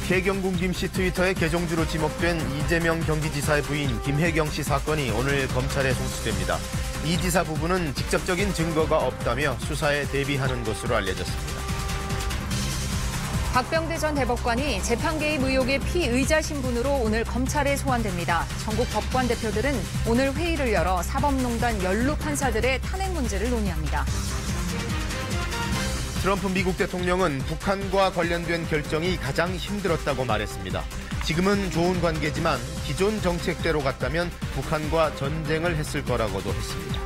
해경군 김씨 트위터에 계정주로 지목된 이재명 경기지사의 부인 김혜경 씨 사건이 오늘 검찰에 송치됩니다. 이 지사 부부는 직접적인 증거가 없다며 수사에 대비하는 것으로 알려졌습니다. 박병대 전 대법관이 재판 개입 의혹의 피의자 신분으로 오늘 검찰에 소환됩니다. 전국 법관 대표들은 오늘 회의를 열어 사법농단 연루 판사들의 탄핵 문제를 논의합니다. 트럼프 미국 대통령은 북한과 관련된 결정이 가장 힘들었다고 말했습니다. 지금은 좋은 관계지만 기존 정책대로 갔다면 북한과 전쟁을 했을 거라고도 했습니다.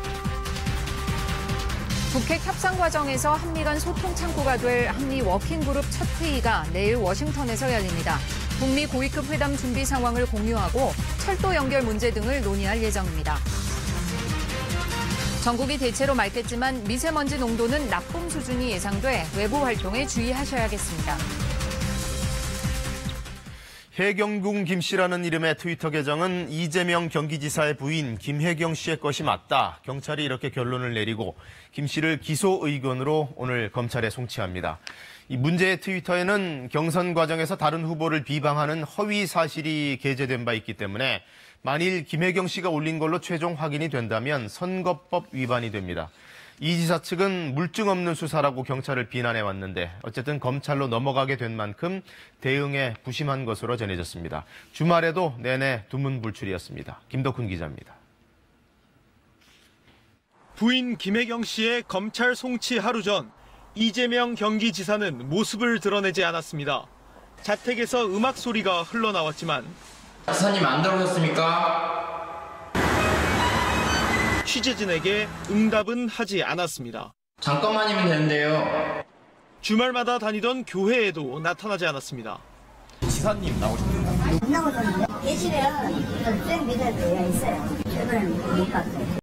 북핵 협상 과정에서 한미 간 소통 창구가 될 한미 워킹그룹 첫 회의가 내일 워싱턴에서 열립니다. 북미 고위급 회담 준비 상황을 공유하고 철도 연결 문제 등을 논의할 예정입니다. 전국이 대체로 맑겠지만 미세먼지 농도는 나쁨 수준이 예상돼 외부 활동에 주의하셔야겠습니다. 해경군 김씨라는 이름의 트위터 계정은 이재명 경기지사의 부인 김혜경 씨의 것이 맞다. 경찰이 이렇게 결론을 내리고 김 씨를 기소 의견으로 오늘 검찰에 송치합니다. 이 문제의 트위터에는 경선 과정에서 다른 후보를 비방하는 허위 사실이 게재된 바 있기 때문에 만일 김혜경 씨가 올린 걸로 최종 확인이 된다면 선거법 위반이 됩니다. 이 지사 측은 물증 없는 수사라고 경찰을 비난해 왔는데 어쨌든 검찰로 넘어가게 된 만큼 대응에 부심한 것으로 전해졌습니다. 주말에도 내내 두문불출이었습니다. 김덕훈 기자입니다. 부인 김혜경 씨의 검찰 송치 하루 전 이재명 경기지사는 모습을 드러내지 않았습니다. 자택에서 음악 소리가 흘러나왔지만 지사님 안 들어오셨습니까? 취재진에게 응답은 하지 않았습니다. 잠깐만이면 되는데요. 주말마다 다니던 교회에도 나타나지 않았습니다. 지사님 나오셨나요? 안 나오던데. 계시면 쌤 미달되어 있어요. 최근에 못 봤어요.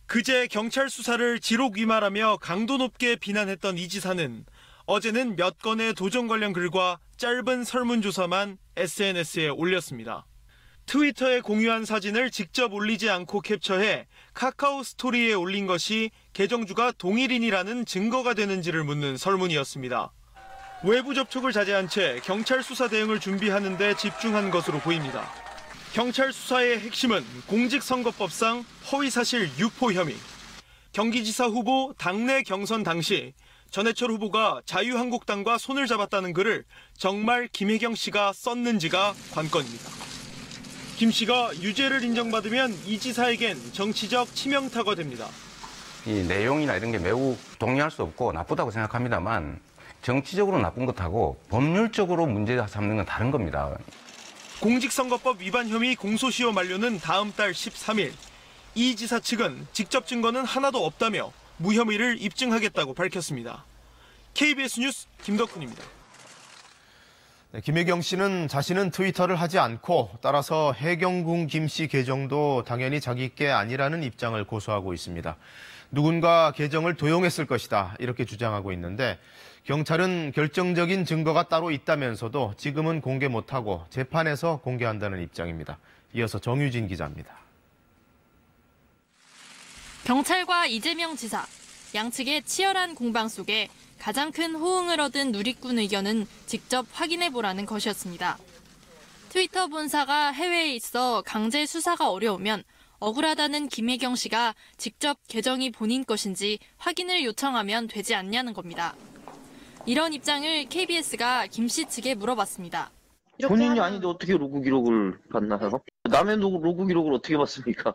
그제 경찰 수사를 지록 위말하며 강도 높게 비난했던 이 지사는 어제는 몇 건의 도전 관련 글과 짧은 설문조사만 SNS에 올렸습니다. 트위터에 공유한 사진을 직접 올리지 않고 캡처해 카카오 스토리에 올린 것이 계정주가 동일인이라는 증거가 되는지를 묻는 설문이었습니다. 외부 접촉을 자제한 채 경찰 수사 대응을 준비하는 데 집중한 것으로 보입니다. 경찰 수사의 핵심은 공직선거법상 허위사실 유포 혐의. 경기지사 후보 당내 경선 당시 전해철 후보가 자유한국당과 손을 잡았다는 글을 정말 김혜경 씨가 썼는지가 관건입니다. 김 씨가 유죄를 인정받으면 이 지사에겐 정치적 치명타가 됩니다. 이 내용이나 이런 게 매우 동의할 수 없고 나쁘다고 생각합니다만 정치적으로 나쁜 것하고 법률적으로 문제 삼는 건 다른 겁니다. 공직선거법 위반 혐의 공소시효 만료는 다음 달 13일. 이 지사 측은 직접 증거는 하나도 없다며 무혐의를 입증하겠다고 밝혔습니다. KBS 뉴스 김덕훈입니다. 네, 김혜경 씨는 자신은 트위터를 하지 않고 따라서 해경군 김씨 계정도 당연히 자기 게 아니라는 입장을 고수하고 있습니다. 누군가 계정을 도용했을 것이다 이렇게 주장하고 있는데 경찰은 결정적인 증거가 따로 있다면서도 지금은 공개 못하고 재판에서 공개한다는 입장입니다. 이어서 정유진 기자입니다. 경찰과 이재명 지사, 양측의 치열한 공방 속에 가장 큰 호응을 얻은 누리꾼 의견은 직접 확인해보라는 것이었습니다. 트위터 본사가 해외에 있어 강제 수사가 어려우면 억울하다는 김혜경 씨가 직접 계정이 본인 것인지 확인을 요청하면 되지 않냐는 겁니다. 이런 입장을 KBS가 김 씨 측에 물어봤습니다. 본인이 아닌데 어떻게 로그 기록을 봤나요? 남의 로그 기록을 어떻게 봤습니까?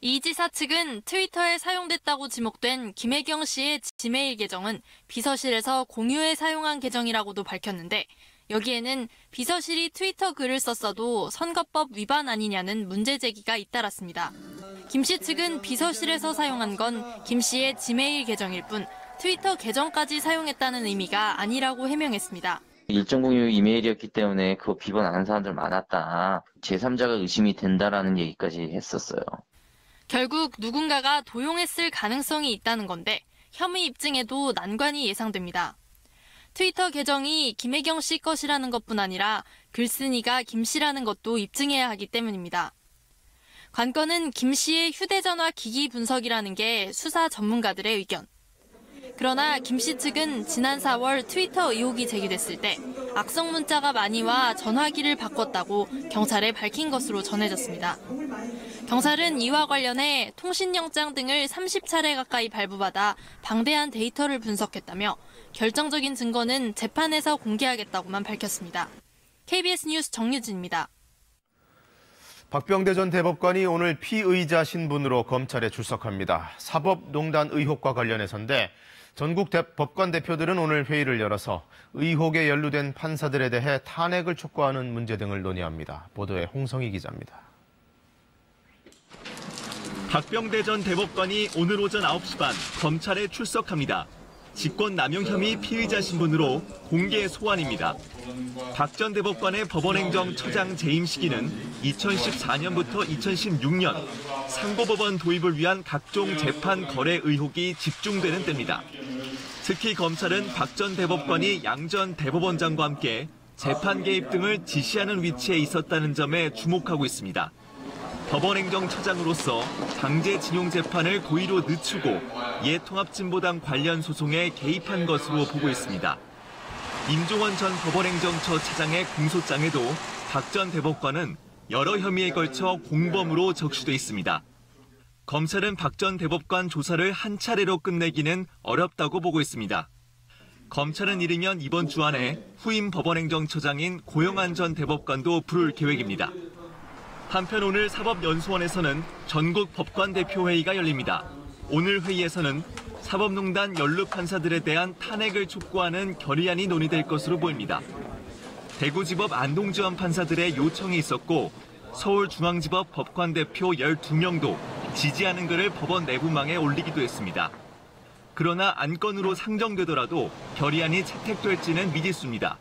이 지사 측은 트위터에 사용됐다고 지목된 김혜경 씨의 지메일 계정은 비서실에서 공유해 사용한 계정이라고도 밝혔는데 여기에는 비서실이 트위터 글을 썼어도 선거법 위반 아니냐는 문제 제기가 잇따랐습니다. 김 씨 측은 비서실에서 사용한 건 김 씨의 지메일 계정일 뿐 트위터 계정까지 사용했다는 의미가 아니라고 해명했습니다. 일정 공유 이메일이었기 때문에 그거 비번 안 하는 사람들 많았다. 제3자가 의심이 된다라는 얘기까지 했었어요. 결국 누군가가 도용했을 가능성이 있다는 건데 혐의 입증에도 난관이 예상됩니다. 트위터 계정이 김혜경 씨 것이라는 것뿐 아니라 글쓴이가 김 씨라는 것도 입증해야 하기 때문입니다. 관건은 김 씨의 휴대전화 기기 분석이라는 게 수사 전문가들의 의견. 그러나 김 씨 측은 지난 4월 트위터 의혹이 제기됐을 때 악성 문자가 많이 와 전화기를 바꿨다고 경찰에 밝힌 것으로 전해졌습니다. 경찰은 이와 관련해 통신영장 등을 30차례 가까이 발부받아 방대한 데이터를 분석했다며 결정적인 증거는 재판에서 공개하겠다고만 밝혔습니다. KBS 뉴스 정유진입니다. 박병대 전 대법관이 오늘 피의자 신분으로 검찰에 출석합니다. 사법농단 의혹과 관련해서인데 전국 법관 대표들은 오늘 회의를 열어서 의혹에 연루된 판사들에 대해 탄핵을 촉구하는 문제 등을 논의합니다. 보도에 홍성희 기자입니다. 박병대 전 대법관이 오늘 오전 9시 반 검찰에 출석합니다. 직권남용 혐의 피의자 신분으로 공개 소환입니다. 박 전 대법관의 법원행정처장 재임 시기는 2014년부터 2016년 상고법원 도입을 위한 각종 재판 거래 의혹이 집중되는 때입니다. 특히 검찰은 박 전 대법관이 양 전 대법원장과 함께 재판 개입 등을 지시하는 위치에 있었다는 점에 주목하고 있습니다. 법원행정처장으로서 강제징용 재판을 고의로 늦추고 예통합진보당 관련 소송에 개입한 것으로 보고 있습니다. 임종원 전 법원행정처 차장의 공소장에도 박 전 대법관은 여러 혐의에 걸쳐 공범으로 적시돼 있습니다. 검찰은 박 전 대법관 조사를 한 차례로 끝내기는 어렵다고 보고 있습니다. 검찰은 이르면 이번 주 안에 후임 법원행정처장인 고영한 전 대법관도 부를 계획입니다. 한편 오늘 사법연수원에서는 전국 법관대표회의가 열립니다. 오늘 회의에서는 사법농단 연루 판사들에 대한 탄핵을 촉구하는 결의안이 논의될 것으로 보입니다. 대구지법 안동지원 판사들의 요청이 있었고 서울중앙지법 법관대표 12명도 지지하는 글을 법원 내부망에 올리기도 했습니다. 그러나 안건으로 상정되더라도 결의안이 채택될지는 미지수입니다.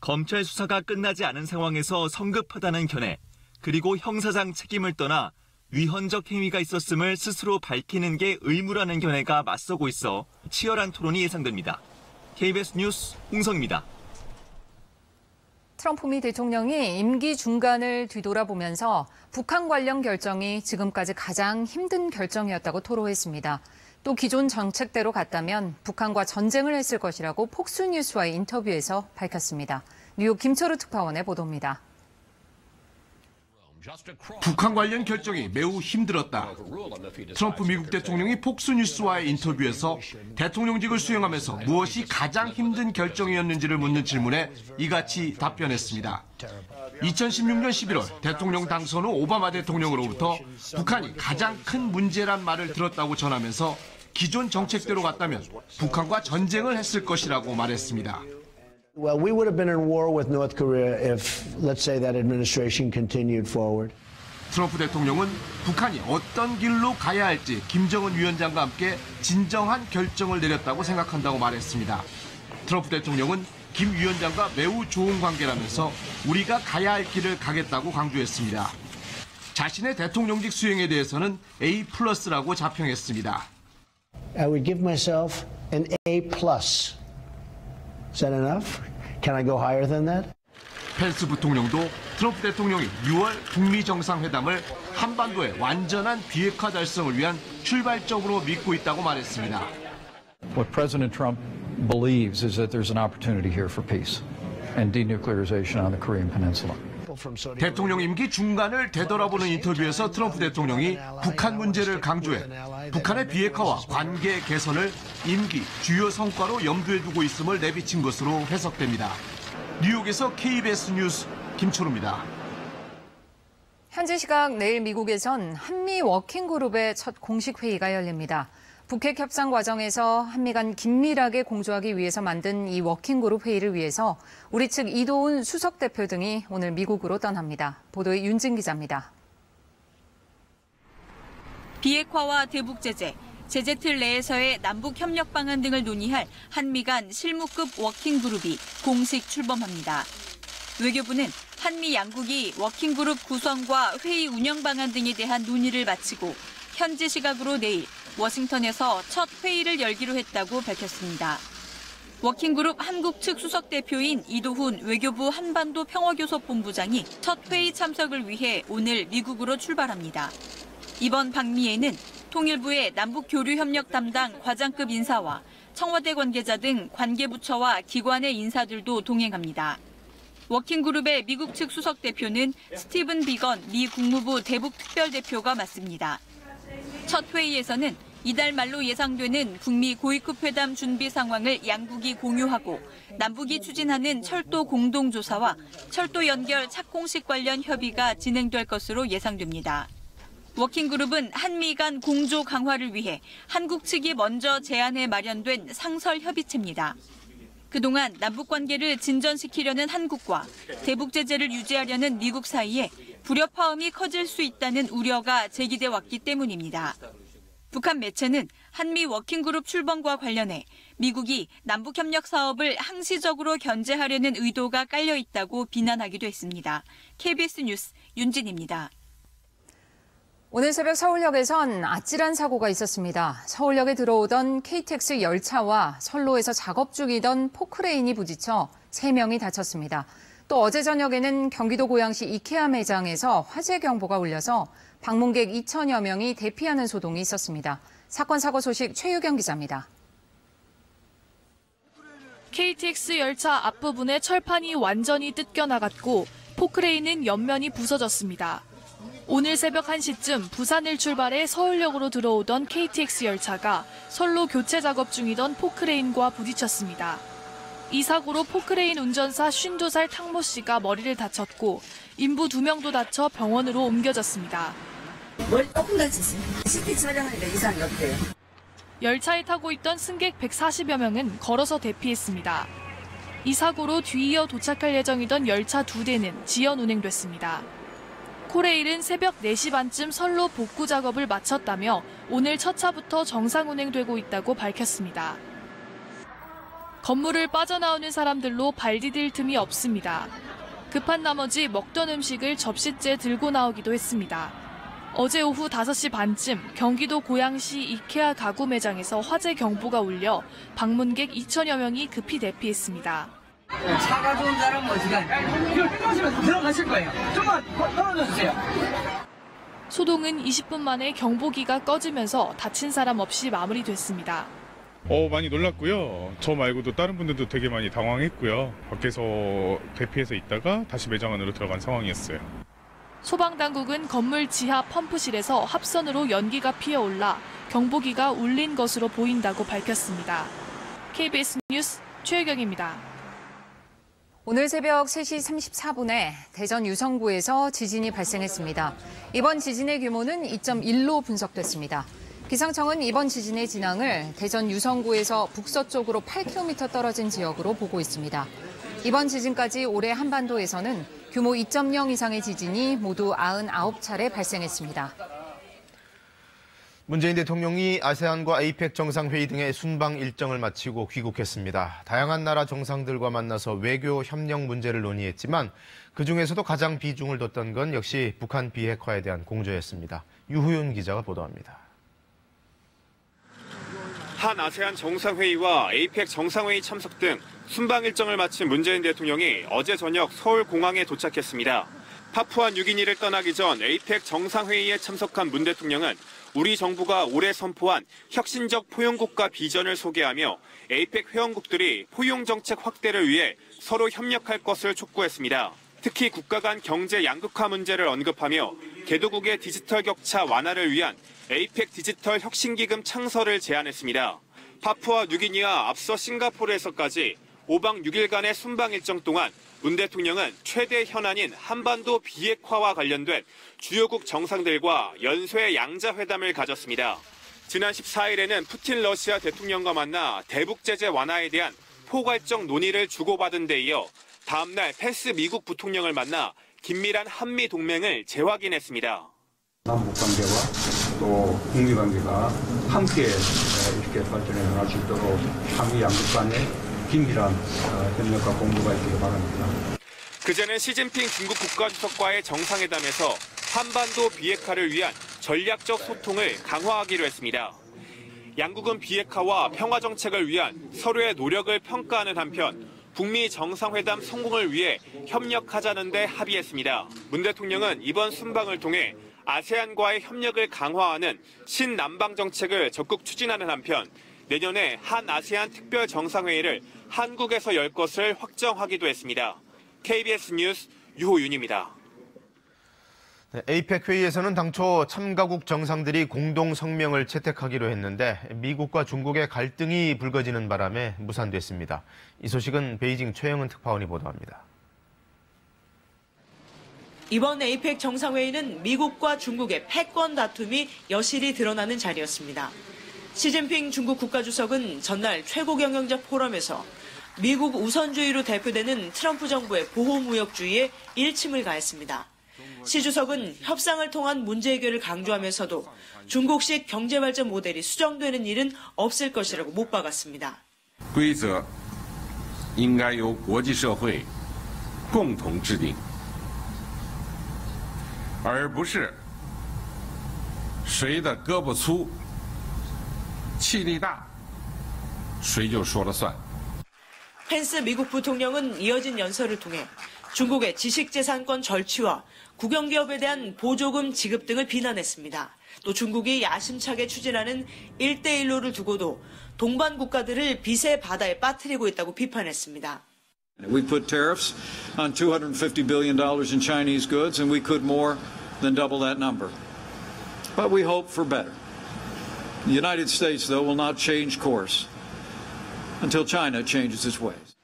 검찰 수사가 끝나지 않은 상황에서 성급하다는 견해, 그리고 형사상 책임을 떠나 위헌적 행위가 있었음을 스스로 밝히는 게 의무라는 견해가 맞서고 있어 치열한 토론이 예상됩니다. KBS 뉴스 홍성입니다. 트럼프 미 대통령이 임기 중간을 뒤돌아보면서 북한 관련 결정이 지금까지 가장 힘든 결정이었다고 토로했습니다. 또 기존 정책대로 갔다면 북한과 전쟁을 했을 것이라고 폭스뉴스와의 인터뷰에서 밝혔습니다. 뉴욕 김철우 특파원의 보도입니다. 북한 관련 결정이 매우 힘들었다. 트럼프 미국 대통령이 폭스뉴스와의 인터뷰에서 대통령직을 수행하면서 무엇이 가장 힘든 결정이었는지를 묻는 질문에 이같이 답변했습니다. 2016년 11월 대통령 당선 후 오바마 대통령으로부터 북한이 가장 큰 문제란 말을 들었다고 전하면서 기존 정책대로 갔다면 북한과 전쟁을 했을 것이라고 말했습니다. Well, we would have been in war with North Korea if, let's say, that administration continued forward. 트럼프 대통령은 북한이 어떤 길로 가야 할지 김정은 위원장과 함께 진정한 결정을 내렸다고 생각한다고 말했습니다. 트럼프 대통령은 김 위원장과 매우 좋은 관계라면서 우리가 가야 할 길을 가겠다고 강조했습니다. 자신의 대통령직 수행에 대해서는 A+라고 자평했습니다. I would give myself an A+. Is that enough? Can I go higher than that? 펜스 부통령도 트럼프 대통령이 6월 북미 정상회담을 한반도의 완전한 비핵화 달성을 위한 출발점으로 믿고 있다고 말했습니다. What President Trump believes is that there's an opportunity here for peace and denuclearization on the Korean Peninsula. 대통령 임기 중간을 되돌아보는 인터뷰에서 트럼프 대통령이 북한 문제를 강조해 북한의 비핵화와 관계 개선을 임기 주요 성과로 염두에 두고 있음을 내비친 것으로 해석됩니다. 뉴욕에서 KBS 뉴스 김철우입니다. 현지 시각 내일 미국에선 한미 워킹그룹의 첫 공식 회의가 열립니다. 북핵 협상 과정에서 한미 간 긴밀하게 공조하기 위해서 만든 이 워킹그룹 회의를 위해서 우리 측 이도훈 수석 대표 등이 오늘 미국으로 떠납니다. 보도에 윤진 기자입니다. 비핵화와 대북 제재, 제재 틀 내에서의 남북 협력 방안 등을 논의할 한미 간 실무급 워킹그룹이 공식 출범합니다. 외교부는 한미 양국이 워킹그룹 구성과 회의 운영 방안 등에 대한 논의를 마치고 현지 시각으로 내일 워싱턴에서 첫 회의를 열기로 했다고 밝혔습니다. 워킹그룹 한국 측 수석 대표인 이도훈 외교부 한반도 평화교섭 본부장이 첫 회의 참석을 위해 오늘 미국으로 출발합니다. 이번 방미에는 통일부의 남북 교류 협력 담당 과장급 인사와 청와대 관계자 등 관계부처와 기관의 인사들도 동행합니다. 워킹그룹의 미국 측 수석 대표는 스티븐 비건 미 국무부 대북 특별대표가 맡습니다. 첫 회의에서는 이달 말로 예상되는 북미 고위급 회담 준비 상황을 양국이 공유하고 남북이 추진하는 철도 공동조사와 철도 연결 착공식 관련 협의가 진행될 것으로 예상됩니다. 워킹그룹은 한미 간 공조 강화를 위해 한국 측이 먼저 제안해 마련된 상설 협의체입니다. 그동안 남북 관계를 진전시키려는 한국과 대북 제재를 유지하려는 미국 사이에 불협화음이 커질 수 있다는 우려가 제기돼 왔기 때문입니다. 북한 매체는 한미 워킹그룹 출범과 관련해 미국이 남북협력 사업을 항시적으로 견제하려는 의도가 깔려 있다고 비난하기도 했습니다. KBS 뉴스 윤진입니다. 오늘 새벽 서울역에선 아찔한 사고가 있었습니다. 서울역에 들어오던 KTX 열차와 선로에서 작업 중이던 포크레인이 부딪혀 3명이 다쳤습니다. 또 어제 저녁에는 경기도 고양시 이케아 매장에서 화재 경보가 울려서 방문객 2천여 명이 대피하는 소동이 있었습니다. 사건 사고 소식 최유경 기자입니다. KTX 열차 앞부분의 철판이 완전히 뜯겨나갔고 포크레인은 옆면이 부서졌습니다. 오늘 새벽 1시쯤 부산을 출발해 서울역으로 들어오던 KTX 열차가 선로 교체 작업 중이던 포크레인과 부딪혔습니다. 이 사고로 포크레인 운전사 52살 탕모 씨가 머리를 다쳤고 인부 2명도 다쳐 병원으로 옮겨졌습니다. 머리 조금 다쳤어요. CT 촬영하니까 이상이 없대요. 열차에 타고 있던 승객 140여 명은 걸어서 대피했습니다. 이 사고로 뒤이어 도착할 예정이던 열차 2대는 지연 운행됐습니다. 코레일은 새벽 4시 반쯤 선로 복구 작업을 마쳤다며 오늘 첫 차부터 정상 운행되고 있다고 밝혔습니다. 건물을 빠져나오는 사람들로 발 디딜 틈이 없습니다. 급한 나머지 먹던 음식을 접시째 들고 나오기도 했습니다. 어제 오후 5시 반쯤 경기도 고양시 이케아 가구 매장에서 화재 경보가 울려 방문객 2천여 명이 급히 대피했습니다. 차가 좋은 사람은 어디 가요? 이거 끝나시면 들어가실 거예요. 좀만 떨어져 주세요. 소동은 20분 만에 경보기가 꺼지면서 다친 사람 없이 마무리됐습니다. 많이 놀랐고요. 저 말고도 다른 분들도 되게 많이 당황했고요. 밖에서 대피해서 있다가 다시 매장 안으로 들어간 상황이었어요. 소방당국은 건물 지하 펌프실에서 합선으로 연기가 피어올라 경보기가 울린 것으로 보인다고 밝혔습니다. KBS 뉴스 최유경입니다. 오늘 새벽 3시 34분에 대전 유성구에서 지진이 발생했습니다. 이번 지진의 규모는 2.1로 분석됐습니다. 기상청은 이번 지진의 진앙을 대전 유성구에서 북서쪽으로 8km 떨어진 지역으로 보고 있습니다. 이번 지진까지 올해 한반도에서는 규모 2.0 이상의 지진이 모두 99차례 발생했습니다. 문재인 대통령이 아세안과 APEC 정상회의 등의 순방 일정을 마치고 귀국했습니다. 다양한 나라 정상들과 만나서 외교 협력 문제를 논의했지만 그중에서도 가장 비중을 뒀던 건 역시 북한 비핵화에 대한 공조였습니다. 유후윤 기자가 보도합니다. 한 아세안 정상회의와 APEC 정상회의 참석 등 순방 일정을 마친 문재인 대통령이 어제 저녁 서울공항에 도착했습니다. 파푸아 뉴기니를 떠나기 전 APEC 정상회의에 참석한 문 대통령은 우리 정부가 올해 선포한 혁신적 포용국가 비전을 소개하며 APEC 회원국들이 포용정책 확대를 위해 서로 협력할 것을 촉구했습니다. 특히 국가 간 경제 양극화 문제를 언급하며 개도국의 디지털 격차 완화를 위한 APEC 디지털 혁신기금 창설을 제안했습니다. 파푸아 뉴기니와 앞서 싱가포르에서까지 5박 6일간의 순방 일정 동안 문 대통령은 최대 현안인 한반도 비핵화와 관련된 주요국 정상들과 연쇄 양자회담을 가졌습니다. 지난 14일에는 푸틴 러시아 대통령과 만나 대북 제재 완화에 대한 포괄적 논의를 주고받은 데 이어 다음 날 펜스 미국 부통령을 만나 긴밀한 한미 동맹을 재확인했습니다. 남북 관계와 또 북미 관계가 함께 이렇게 발전해 나갈 수 있도록 한미 양국 간의 긴밀한 협력과 공조가 있기를 바랍니다. 그제는 시진핑 중국 국가주석과의 정상회담에서 한반도 비핵화를 위한 전략적 소통을 강화하기로 했습니다. 양국은 비핵화와 평화 정책을 위한 서로의 노력을 평가하는 한편 북미 정상회담 성공을 위해 협력하자는 데 합의했습니다. 문 대통령은 이번 순방을 통해 아세안과의 협력을 강화하는 신남방 정책을 적극 추진하는 한편 내년에 한 아세안 특별 정상회의를 한국에서 열 것을 확정하기도 했습니다. KBS 뉴스 유호윤입니다. 에이펙 회의에서는 당초 참가국 정상들이 공동 성명을 채택하기로 했는데 미국과 중국의 갈등이 불거지는 바람에 무산됐습니다. 이 소식은 베이징 최영은 특파원이 보도합니다. 이번 에이펙 정상회의는 미국과 중국의 패권 다툼이 여실히 드러나는 자리였습니다. 시진핑 중국 국가주석은 전날 최고 경영자 포럼에서 미국 우선주의로 대표되는 트럼프 정부의 보호무역주의에 일침을 가했습니다. 시 주석은 협상을 통한 문제 해결을 강조하면서도 중국식 경제발전 모델이 수정되는 일은 없을 것이라고 못 박았습니다. 规则应该由国际社会共同制定，而不是谁的胳膊粗、气力大，谁就说了算。 펜스 미국 부통령은 이어진 연설을 통해 중국의 지식재산권 절취와 국영기업에 대한 보조금 지급 등을 비난했습니다. 또 중국이 야심차게 추진하는 1대1로를 두고도 동반 국가들을 빚의 바다에 빠뜨리고 있다고 비판했습니다. We put tariffs on $250 billion in Chinese goods, and we could more than double that number. But we hope for better. The United States, though, will not change course until China changes its ways.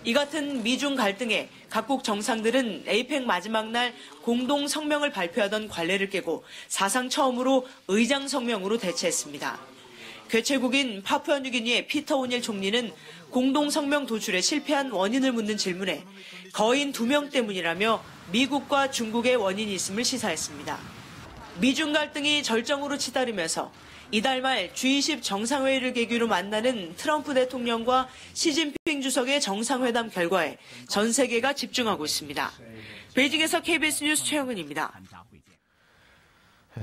이 같은 미중 갈등에 각국 정상들은 에이펙 마지막 날 공동 성명을 발표하던 관례를 깨고 사상 처음으로 의장 성명으로 대체했습니다. 개최국인 파푸아뉴기니의 피터 오닐 총리는 공동 성명 도출에 실패한 원인을 묻는 질문에 거인 2명 때문이라며 미국과 중국의 원인이 있음을 시사했습니다. 미중 갈등이 절정으로 치달으면서 이달 말 G20 정상회의를 계기로 만나는 트럼프 대통령과 시진핑 주석의 정상회담 결과에 전 세계가 집중하고 있습니다. 베이징에서 KBS 뉴스 최영은입니다.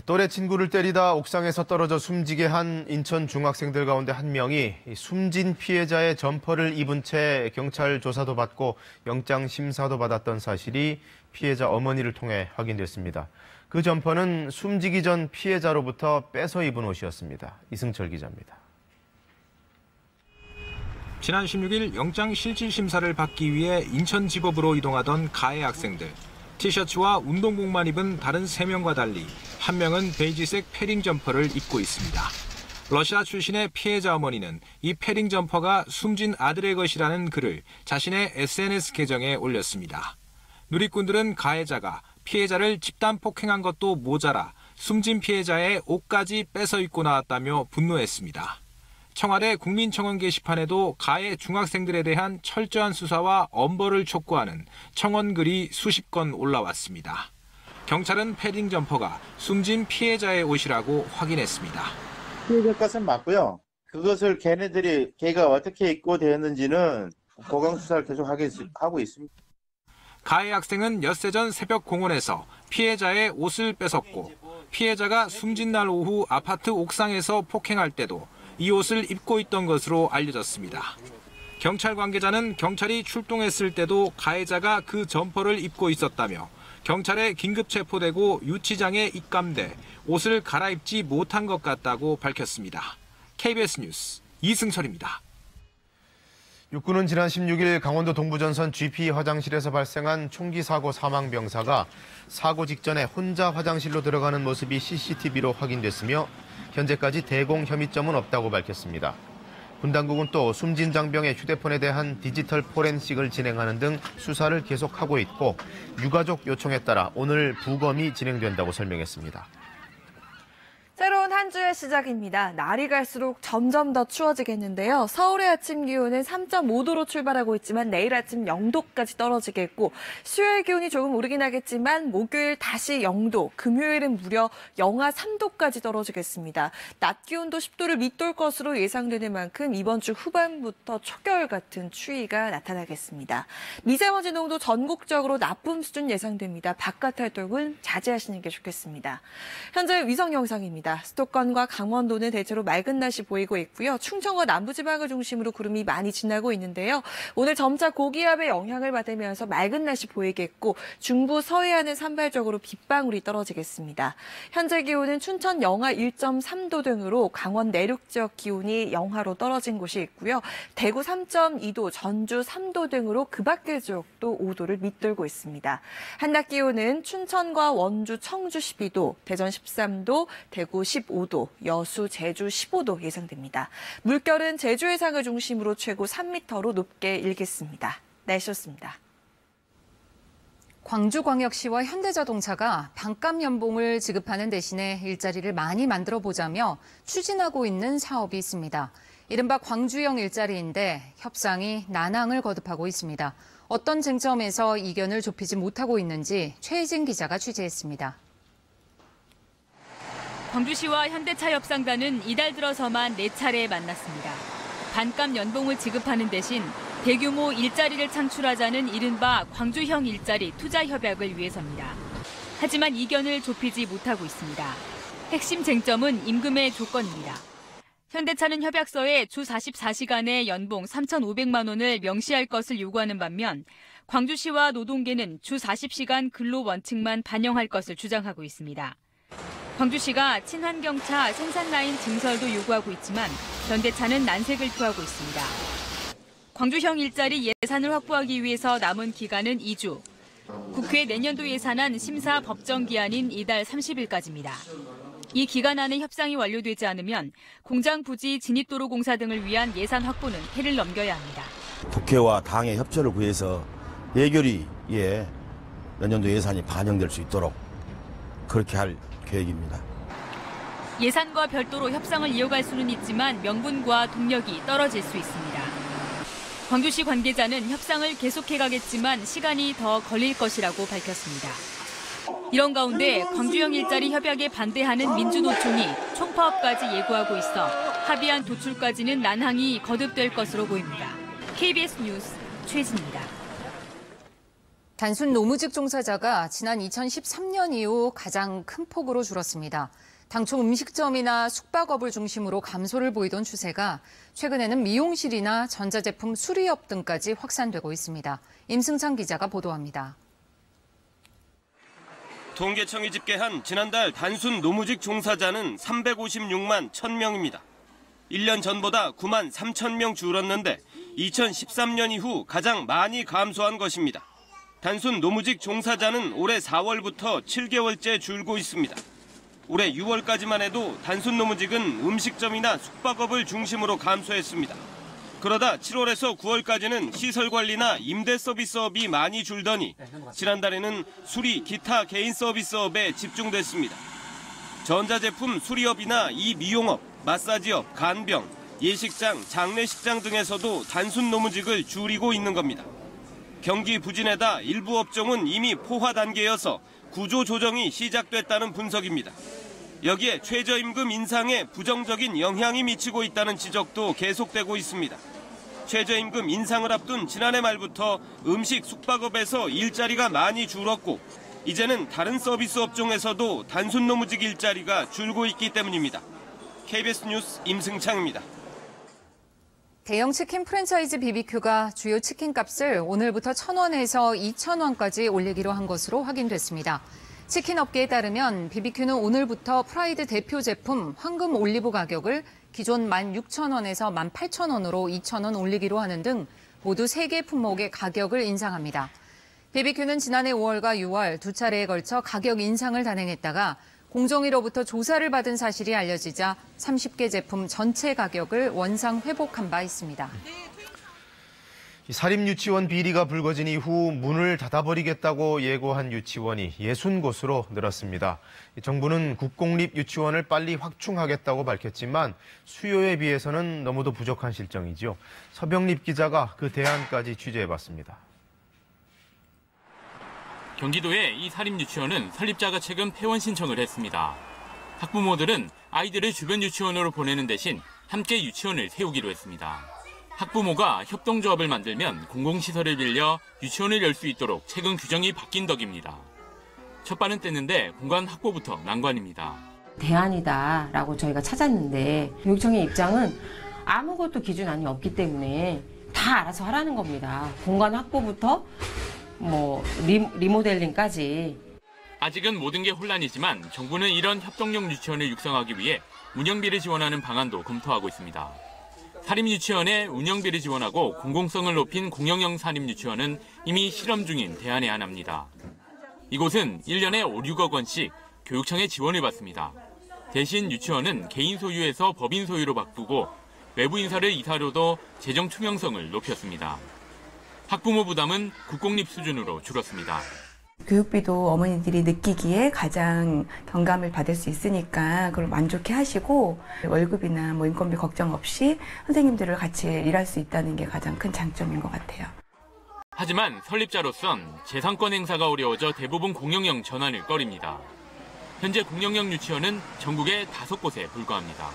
또래 친구를 때리다 옥상에서 떨어져 숨지게 한 인천 중학생들 가운데 한 명이 숨진 피해자의 점퍼를 입은 채 경찰 조사도 받고 영장 심사도 받았던 사실이 피해자 어머니를 통해 확인됐습니다. 그 점퍼는 숨지기 전 피해자로부터 뺏어 입은 옷이었습니다. 이승철 기자입니다. 지난 16일 영장 실질 심사를 받기 위해 인천지법으로 이동하던 가해 학생들. 티셔츠와 운동복만 입은 다른 3명과 달리 한 명은 베이지색 패딩 점퍼를 입고 있습니다. 러시아 출신의 피해자 어머니는 이 패딩 점퍼가 숨진 아들의 것이라는 글을 자신의 SNS 계정에 올렸습니다. 누리꾼들은 가해자가 피해자를 집단 폭행한 것도 모자라 숨진 피해자의 옷까지 뺏어 입고 나왔다며 분노했습니다. 청와대 국민청원 게시판에도 가해 중학생들에 대한 철저한 수사와 엄벌을 촉구하는 청원글이 수십 건 올라왔습니다. 경찰은 패딩 점퍼가 숨진 피해자의 옷이라고 확인했습니다. 피해자 것은 맞고요. 그것을 걔가 어떻게 입고 되었는지는 보강 수사를 계속 하고 있습니다. 가해 학생은 엿새 전 새벽 공원에서 피해자의 옷을 뺏었고 피해자가 숨진 날 오후 아파트 옥상에서 폭행할 때도 이 옷을 입고 있던 것으로 알려졌습니다. 경찰 관계자는 경찰이 출동했을 때도 가해자가 그 점퍼를 입고 있었다며 경찰에 긴급 체포되고 유치장에 입감돼 옷을 갈아입지 못한 것 같다고 밝혔습니다. KBS 뉴스 이승철입니다. 육군은 지난 16일 강원도 동부전선 GP 화장실에서 발생한 총기 사고 사망 병사가 사고 직전에 혼자 화장실로 들어가는 모습이 CCTV로 확인됐으며 현재까지 대공 혐의점은 없다고 밝혔습니다. 군 당국은 또 숨진 장병의 휴대폰에 대한 디지털 포렌식을 진행하는 등 수사를 계속하고 있고 유가족 요청에 따라 오늘 부검이 진행된다고 설명했습니다. 새로운 한 주의 시작입니다. 날이 갈수록 점점 더 추워지겠는데요. 서울의 아침 기온은 3.5도로 출발하고 있지만 내일 아침 0도까지 떨어지겠고 수요일 기온이 조금 오르긴 하겠지만 목요일 다시 0도, 금요일은 무려 영하 3도까지 떨어지겠습니다. 낮 기온도 10도를 밑돌 것으로 예상되는 만큼 이번 주 후반부터 초겨울 같은 추위가 나타나겠습니다. 미세먼지 농도 전국적으로 나쁨 수준 예상됩니다. 바깥 활동은 자제하시는 게 좋겠습니다. 현재 위성 영상입니다. 있습니다. 수도권과 강원도는 대체로 맑은 날씨 보이고 있고요. 충청과 남부지방을 중심으로 구름이 많이 지나고 있는데요. 오늘 점차 고기압의 영향을 받으면서 맑은 날씨 보이겠고 중부 서해안은 산발적으로 빗방울이 떨어지겠습니다. 현재 기온은 춘천 영하 1.3도 등으로 강원 내륙 지역 기온이 영하로 떨어진 곳이 있고요. 대구 3.2도, 전주 3도 등으로 그 밖의 지역도 5도를 밑돌고 있습니다. 한낮 기온은 춘천과 원주, 청주 12도, 대전 13도, 대구 15도, 여수, 제주 15도 예상됩니다. 물결은 제주 해상을 중심으로 최고 3m로 높게 일겠습니다. 날씨였습니다. 광주광역시와 현대자동차가 반값 연봉을 지급하는 대신에 일자리를 많이 만들어보자며 추진하고 있는 사업이 있습니다. 이른바 광주형 일자리인데 협상이 난항을 거듭하고 있습니다. 어떤 쟁점에서 이견을 좁히지 못하고 있는지 최혜진 기자가 취재했습니다. 광주시와 현대차 협상단은 이달 들어서만 4차례 만났습니다. 반값 연봉을 지급하는 대신 대규모 일자리를 창출하자는 이른바 광주형 일자리 투자 협약을 위해서입니다. 하지만 이견을 좁히지 못하고 있습니다. 핵심 쟁점은 임금의 조건입니다. 현대차는 협약서에 주 44시간의 연봉 3,500만 원을 명시할 것을 요구하는 반면 광주시와 노동계는 주 40시간 근로 원칙만 반영할 것을 주장하고 있습니다. 광주시가 친환경차 생산라인 증설도 요구하고 있지만 현대차는 난색을 표하고 있습니다. 광주형 일자리 예산을 확보하기 위해서 남은 기간은 2주. 국회 내년도 예산안 심사 법정 기한인 이달 30일까지입니다. 이 기간 안에 협상이 완료되지 않으면 공장 부지 진입도로 공사 등을 위한 예산 확보는 해를 넘겨야 합니다. 국회와 당의 협조를 구해서 예결위에 내년도 예산이 반영될 수 있도록 그렇게 할 계획입니다. 예산과 별도로 협상을 이어갈 수는 있지만 명분과 동력이 떨어질 수 있습니다. 광주시 관계자는 협상을 계속해가겠지만 시간이 더 걸릴 것이라고 밝혔습니다. 이런 가운데 광주형 일자리 협약에 반대하는 민주노총이 총파업까지 예고하고 있어 합의안 도출까지는 난항이 거듭될 것으로 보입니다. KBS 뉴스 최진입니다. 단순 노무직 종사자가 지난 2013년 이후 가장 큰 폭으로 줄었습니다. 당초 음식점이나 숙박업을 중심으로 감소를 보이던 추세가 최근에는 미용실이나 전자제품 수리업 등까지 확산되고 있습니다. 임승찬 기자가 보도합니다. 통계청이 집계한 지난달 단순 노무직 종사자는 356만 1000명입니다. 1년 전보다 9만 3000명 줄었는데 2013년 이후 가장 많이 감소한 것입니다. 단순 노무직 종사자는 올해 4월부터 7개월째 줄고 있습니다. 올해 6월까지만 해도 단순 노무직은 음식점이나 숙박업을 중심으로 감소했습니다. 그러다 7월에서 9월까지는 시설관리나 임대 서비스업이 많이 줄더니 지난달에는 수리, 기타 개인 서비스업에 집중됐습니다. 전자제품 수리업이나 미용업, 마사지업, 간병, 예식장, 장례식장 등에서도 단순 노무직을 줄이고 있는 겁니다. 경기 부진에다 일부 업종은 이미 포화 단계여서 구조 조정이 시작됐다는 분석입니다. 여기에 최저임금 인상에 부정적인 영향이 미치고 있다는 지적도 계속되고 있습니다. 최저임금 인상을 앞둔 지난해 말부터 음식 숙박업에서 일자리가 많이 줄었고 이제는 다른 서비스 업종에서도 단순 노무직 일자리가 줄고 있기 때문입니다. KBS 뉴스 임승창입니다. 대형 치킨 프랜차이즈 BBQ가 주요 치킨값을 오늘부터 1,000원에서 2,000원까지 올리기로 한 것으로 확인됐습니다. 치킨 업계에 따르면 BBQ는 오늘부터 프라이드 대표 제품 황금 올리브 가격을 기존 16,000원에서 18,000원으로 2,000원 올리기로 하는 등 모두 3개 품목의 가격을 인상합니다. BBQ는 지난해 5월과 6월 두 차례에 걸쳐 가격 인상을 단행했다가 공정위로부터 조사를 받은 사실이 알려지자 30개 제품 전체 가격을 원상 회복한 바 있습니다. 사립유치원 비리가 불거진 이후 문을 닫아버리겠다고 예고한 유치원이 60곳으로 늘었습니다. 정부는 국공립유치원을 빨리 확충하겠다고 밝혔지만 수요에 비해서는 너무도 부족한 실정이죠. 서병립 기자가 그 대안까지 취재해봤습니다. 경기도의 이 사립유치원은 설립자가 최근 폐원 신청을 했습니다. 학부모들은 아이들을 주변 유치원으로 보내는 대신 함께 유치원을 세우기로 했습니다. 학부모가 협동조합을 만들면 공공시설을 빌려 유치원을 열 수 있도록 최근 규정이 바뀐 덕입니다. 첫 발은 뗐는데 공간 확보부터 난관입니다. 대안이다라고 저희가 찾았는데 교육청의 입장은 아무것도 기준안이 없기 때문에 다 알아서 하라는 겁니다. 공간 확보부터 리모델링까지. 아직은 모든 게 혼란이지만 정부는 이런 협동용 유치원을 육성하기 위해 운영비를 지원하는 방안도 검토하고 있습니다. 사립유치원의 운영비를 지원하고 공공성을 높인 공영형 사립유치원은 이미 실험 중인 대안의 하나입니다. 이곳은 1년에 5, 6억 원씩 교육청의 지원을 받습니다. 대신 유치원은 개인 소유에서 법인 소유로 바꾸고 외부 인사를 이사로도 재정 투명성을 높였습니다. 학부모 부담은 국공립 수준으로 줄었습니다. 교육비도 어머니들이 느끼기에 가장 경감을 받을 수 있으니까 그걸 만족해 하시고 월급이나 인건비 걱정 없이 선생님들을 같이 일할 수 있다는 게 가장 큰 장점인 것 같아요. 하지만 설립자로선 재산권 행사가 어려워져 대부분 공영형 전환을 꺼립니다. 현재 공영형 유치원은 전국에 5곳에 불과합니다.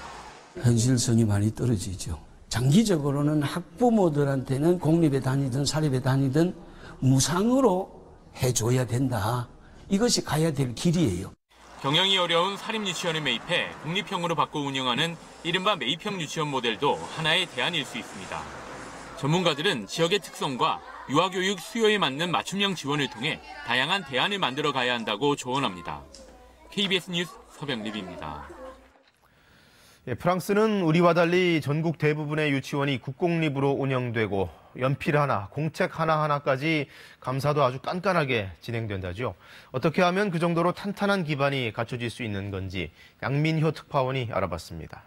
현실성이 많이 떨어지죠. 장기적으로는 학부모들한테는 공립에 다니든 사립에 다니든 무상으로 해줘야 된다. 이것이 가야 될 길이에요. 경영이 어려운 사립유치원을 매입해 공립형으로 바꿔 운영하는 이른바 매입형 유치원 모델도 하나의 대안일 수 있습니다. 전문가들은 지역의 특성과 유아교육 수요에 맞는 맞춤형 지원을 통해 다양한 대안을 만들어 가야 한다고 조언합니다. KBS 뉴스 서병립입니다. 프랑스는 우리와 달리 전국 대부분의 유치원이 국공립으로 운영되고 연필 하나, 공책 하나하나까지 감사도 아주 깐깐하게 진행된다죠. 어떻게 하면 그 정도로 탄탄한 기반이 갖춰질 수 있는 건지 양민효 특파원이 알아봤습니다.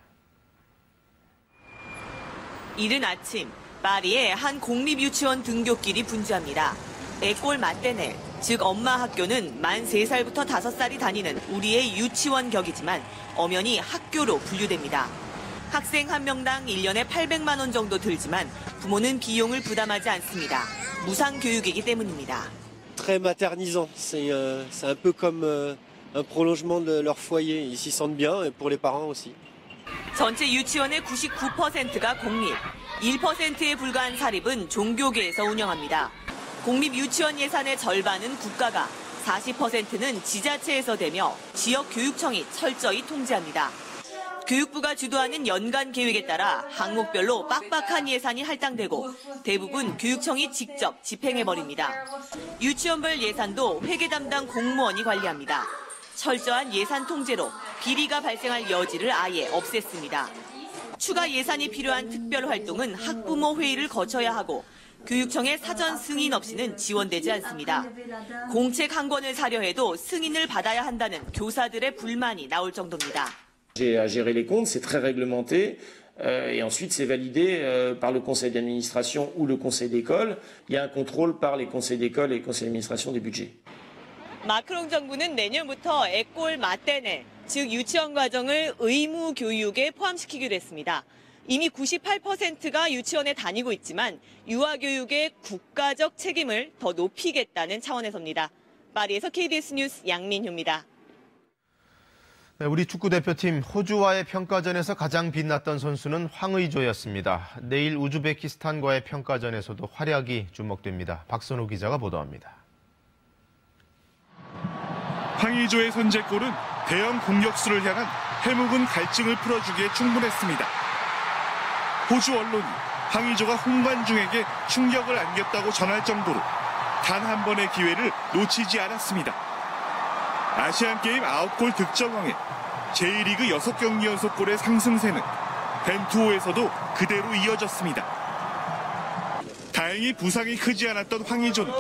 이른 아침, 파리의 한 공립유치원 등교길이 분주합니다. 에꼴 마테넬, 즉 엄마 학교는 만 3살부터 5살이 다니는 우리의 유치원 격이지만 엄연히 학교로 분류됩니다. 학생 한 명당 1년에 800만 원 정도 들지만 부모는 비용을 부담하지 않습니다. 무상 교육이기 때문입니다. Très maternisant. C'est un peu comme un prolongement de leur foyer. Ils s'y sentent bien et pour les parents aussi. 전체 유치원의 99%가 공립, 1%에 불과한 사립은 종교계에서 운영합니다. 공립 유치원 예산의 절반은 국가가, 40%는 지자체에서 되며 지역 교육청이 철저히 통제합니다. 교육부가 주도하는 연간 계획에 따라 항목별로 빡빡한 예산이 할당되고 대부분 교육청이 직접 집행해버립니다. 유치원별 예산도 회계 담당 공무원이 관리합니다. 철저한 예산 통제로 비리가 발생할 여지를 아예 없앴습니다. 추가 예산이 필요한 특별 활동은 학부모 회의를 거쳐야 하고 교육청의 사전 승인 없이는 지원되지 않습니다. 공책 한 권을 사려 해도 승인을 받아야 한다는 교사들의 불만이 나올 정도입니다. À gérer les comptes, c'est très réglementé et ensuite c'est validé par le conseil d'administration ou le conseil d'école. Il y a un contrôle par les conseils d'école et les conseils d'administration des budgets. 마크롱 정부는 내년부터 에꼴 마테넬, 즉 유치원 과정을 의무 교육에 포함시키기로 했습니다. 이미 98%가 유치원에 다니고 있지만 유아교육의 국가적 책임을 더 높이겠다는 차원에서입니다. 파리에서 KBS 뉴스 양민효입니다. 네, 우리 축구대표팀 호주와의 평가전에서 가장 빛났던 선수는 황의조였습니다. 내일 우즈베키스탄과의 평가전에서도 활약이 주목됩니다. 박선우 기자가 보도합니다. 황의조의 선제골은 대형 공격수를 향한 해묵은 갈증을 풀어주기에 충분했습니다. 호주 언론이 황의조가 홍관중에게 충격을 안겼다고 전할 정도로 단 한 번의 기회를 놓치지 않았습니다. 아시안게임 9골 득점왕에 J리그 6경기 연속골의 상승세는 벤투호에서도 그대로 이어졌습니다. 다행히 부상이 크지 않았던 황의조는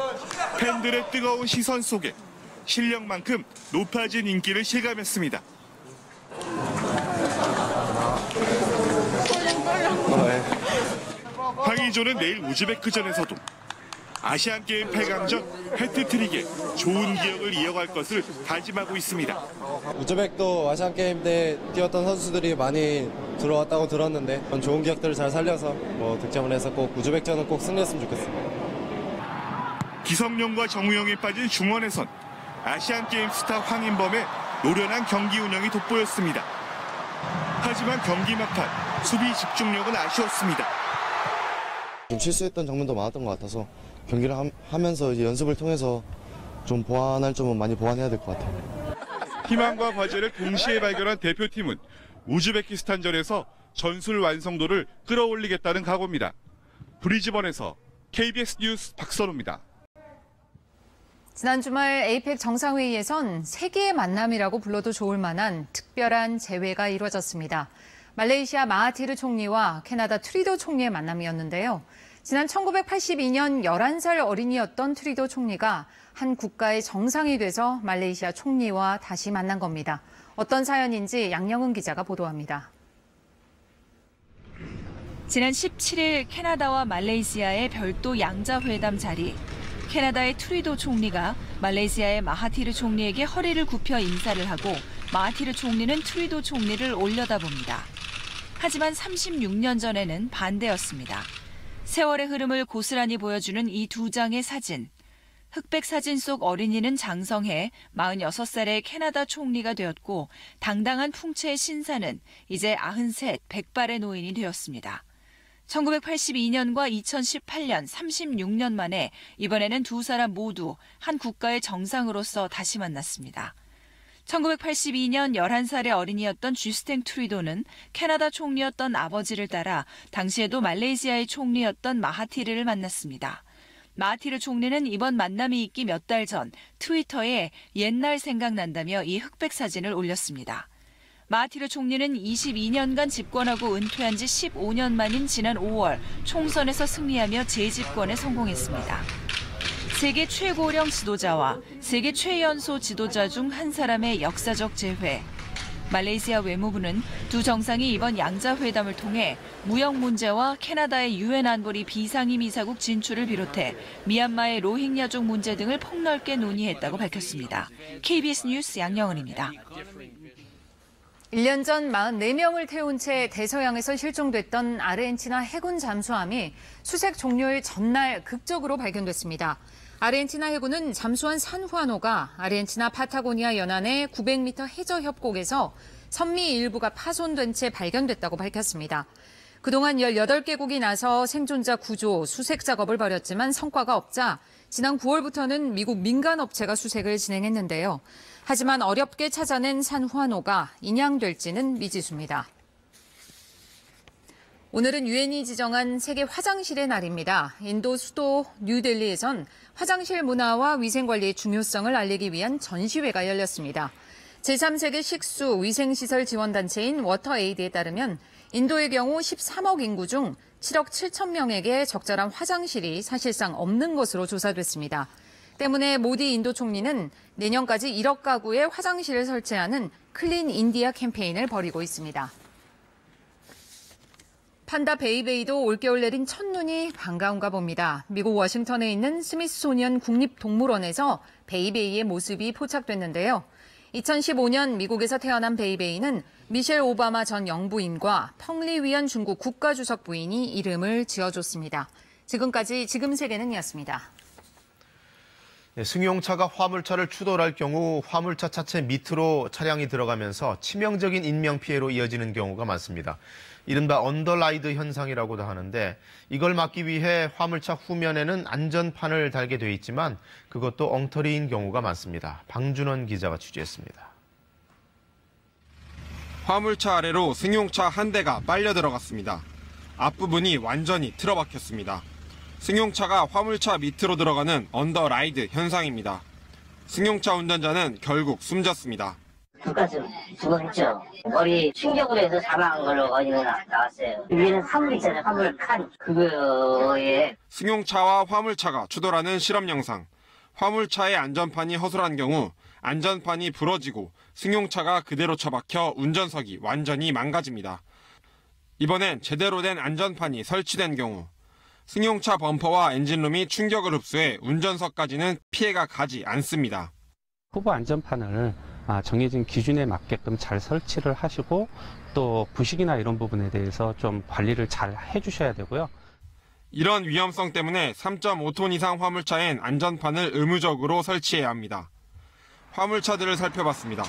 팬들의 뜨거운 시선 속에 실력만큼 높아진 인기를 실감했습니다. 황의조는 내일 우즈베크전에서도 아시안게임 8강전 해트트릭에 좋은 기억을 이어갈 것을 다짐하고 있습니다. 우즈벡도 아시안게임 때 뛰었던 선수들이 많이 들어왔다고 들었는데 좋은 기억들을 잘 살려서 득점을 해서 꼭 우즈벡전은 꼭 승리했으면 좋겠습니다. 기성용과 정우영이 빠진 중원에선 아시안게임 스타 황인범의 노련한 경기 운영이 돋보였습니다. 하지만 경기 막판 수비 집중력은 아쉬웠습니다. 좀 실수했던 장면도 많았던 것 같아서 경기를 하면서 이제 연습을 통해서 좀 보완할 점은 많이 보완해야 될 것 같아요. 희망과 과제를 동시에 발견한 대표팀은 우즈베키스탄전에서 전술 완성도를 끌어올리겠다는 각오입니다. 브리즈번에서 KBS 뉴스 박선우입니다. 지난 주말 에이펙 정상회의에선 세계의 만남이라고 불러도 좋을 만한 특별한 재회가 이루어졌습니다. 말레이시아 마하티르 총리와 캐나다 트리도 총리의 만남이었는데요. 지난 1982년 11살 어린이였던 트리도 총리가 한 국가의 정상이 돼서 말레이시아 총리와 다시 만난 겁니다. 어떤 사연인지 양영은 기자가 보도합니다. 지난 17일 캐나다와 말레이시아의 별도 양자회담 자리. 캐나다의 트리도 총리가 말레이시아의 마하티르 총리에게 허리를 굽혀 인사를 하고 마하티르 총리는 트리도 총리를 올려다봅니다. 하지만 36년 전에는 반대였습니다. 세월의 흐름을 고스란히 보여주는 이 두 장의 사진. 흑백 사진 속 어린이는 장성해 46살의 캐나다 총리가 되었고 당당한 풍채의 신사는 이제 93, 100발의 노인이 되었습니다. 1982년과 2018년 36년 만에 이번에는 두 사람 모두 한 국가의 정상으로서 다시 만났습니다. 1982년 11살의 어린이였던 쥐스탱 트리도는 캐나다 총리였던 아버지를 따라 당시에도 말레이시아의 총리였던 마하티르를 만났습니다. 마하티르 총리는 이번 만남이 있기 몇 달 전 트위터에 옛날 생각난다며 이 흑백 사진을 올렸습니다. 마하티르 총리는 22년간 집권하고 은퇴한 지 15년 만인 지난 5월 총선에서 승리하며 재집권에 성공했습니다. 세계 최고령 지도자와 세계 최연소 지도자 중 한 사람의 역사적 재회. 말레이시아 외무부는 두 정상이 이번 양자회담을 통해 무역 문제와 캐나다의 유엔 안보리 비상임 이사국 진출을 비롯해 미얀마의 로힝야족 문제 등을 폭넓게 논의했다고 밝혔습니다. KBS 뉴스 양영은입니다. 1년 전 44명을 태운 채 대서양에서 실종됐던 아르헨티나 해군 잠수함이 수색 종료일 전날 극적으로 발견됐습니다. 아르헨티나 해군은 잠수한 산후아노가 아르헨티나 파타고니아 연안의 900m 해저 협곡에서 선미 일부가 파손된 채 발견됐다고 밝혔습니다. 그동안 18개국이 나서 생존자 구조, 수색 작업을 벌였지만 성과가 없자 지난 9월부터는 미국 민간업체가 수색을 진행했는데요. 하지만 어렵게 찾아낸 산후아노가 인양될지는 미지수입니다. 오늘은 유엔이 지정한 세계 화장실의 날입니다. 인도 수도 뉴델리에선 화장실 문화와 위생관리의 중요성을 알리기 위한 전시회가 열렸습니다. 제3세계 식수 위생시설 지원단체인 워터에이드에 따르면 인도의 경우 13억 인구 중 7억 7천 명에게 적절한 화장실이 사실상 없는 것으로 조사됐습니다. 때문에 모디 인도 총리는 내년까지 1억 가구에 화장실을 설치하는 클린 인디아 캠페인을 벌이고 있습니다. 판다 베이베이도 올겨울 내린 첫눈이 반가운가 봅니다. 미국 워싱턴에 있는 스미소니언 국립동물원에서 베이베이의 모습이 포착됐는데요. 2015년 미국에서 태어난 베이베이는 미셸 오바마 전 영부인과 펑리 위안 중국 국가주석 부인이 이름을 지어줬습니다. 지금까지 지금 세계는이었습니다. 승용차가 화물차를 추돌할 경우 화물차 차체 밑으로 차량이 들어가면서 치명적인 인명피해로 이어지는 경우가 많습니다. 이른바 언더라이드 현상이라고도 하는데 이걸 막기 위해 화물차 후면에는 안전판을 달게 돼 있지만 그것도 엉터리인 경우가 많습니다. 방준원 기자가 취재했습니다. 화물차 아래로 승용차 한 대가 빨려 들어갔습니다. 앞부분이 완전히 틀어박혔습니다. 승용차가 화물차 밑으로 들어가는 언더라이드 현상입니다. 승용차 운전자는 결국 숨졌습니다. 끝까지 죽었죠. 머리 충격으로 해서 사망한 걸로 어디가 나왔어요. 위에는 화물 있잖아요. 화물 칸. 그거에. 승용차와 화물차가 추돌하는 실험 영상. 화물차의 안전판이 허술한 경우 안전판이 부러지고 승용차가 그대로 처박혀 운전석이 완전히 망가집니다. 이번엔 제대로 된 안전판이 설치된 경우 승용차 범퍼와 엔진룸이 충격을 흡수해 운전석까지는 피해가 가지 않습니다. 후보 안전판을 정해진 기준에 맞게끔 잘 설치를 하시고 또 부식이나 이런 부분에 대해서 좀 관리를 잘 해주셔야 되고요. 이런 위험성 때문에 3.5톤 이상 화물차엔 안전판을 의무적으로 설치해야 합니다. 화물차들을 살펴봤습니다.